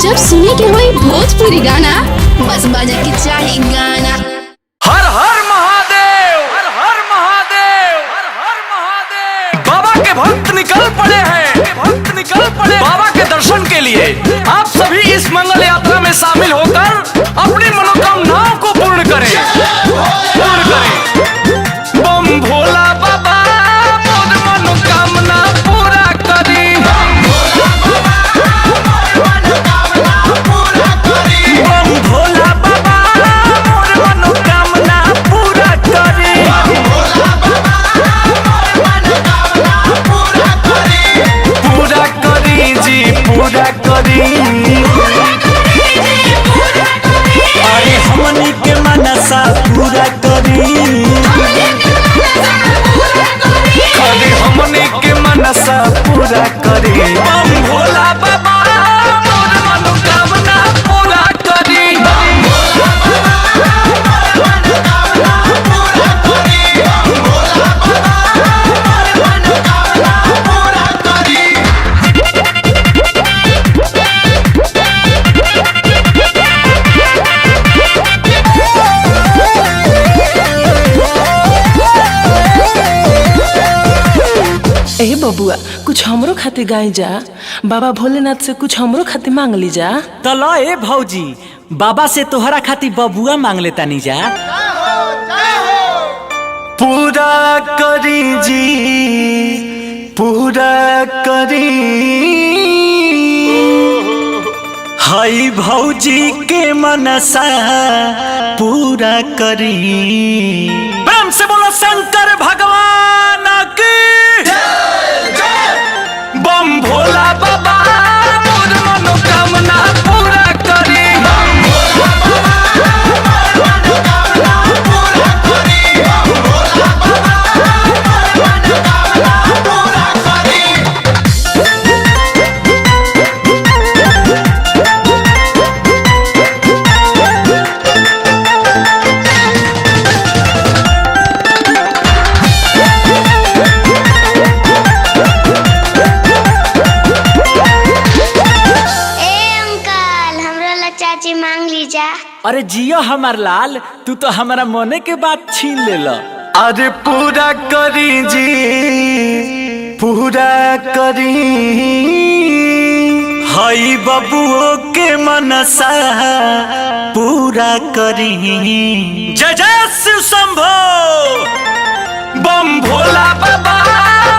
जब सुने के होई भोजपुरी गाना, बस बजे के चाही गाना। हर हर महादेव, हर हर महादेव, हर हर महादेव। बाबा के भक्त निकल पड़े हैं, भक्त निकल पड़े बाबा के दर्शन के लिए। आप सभी इस मंगल यात्रा में शामिल होकर अपनी मनोकामनाओं को पूर्ण करें, पूर्ण करें। बम भोला बाबा मोर मनोकामना पूरा करी। बम भोला बाबा मोर मनोकामना पूरा करी। पूरा करी जी, पूरा करी। अरे हमनी के मनसा पूरा करी। अरे हमनी के मनसा पूरा करी। बम भोला बाबा मोर मनोकामना पूरा करी। ए बबुआ, कुछ हमरो खातिर गाई जा। बाबा भोलेनाथ से कुछ हमरो खातिर मांग ली जा। तो लो ए भौजी, बाबा से तोहरा खातिर बबुआ मांग लेता नी जा। पूरा करी जी, पूरा करी। हई भौजी के मनसा पूरा करी। प्रेम से बोलो शंकर भगवान की। बम भोला बाबा मोर मनोकामना पूरा करी। चाची मांग लीजा। अरे जियो हमार लाल, तू तो हमारा मने के बात छीन ले लो। अरे पूरा करी जी, पूरा करी। हई बबुओ के मनसा पूरा करी। जय जय शिव शंभो। बम भोला बाबा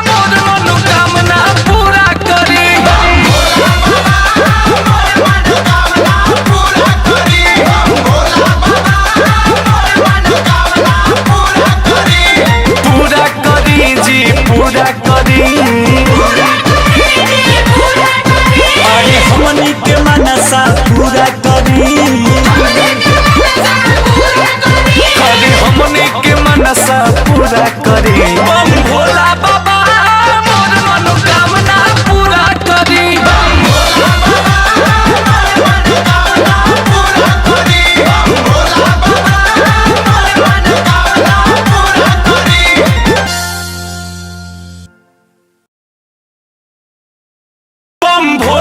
मोर मनोकामना पूरा करी। पूरा करी जी, पूरा करी। अरे हमनी के मनसा पूरा करी। अरे हमनी के मनसा पूरा करी। बम भोला बाबा मोर मनोकामना पूरा करी। बम भोला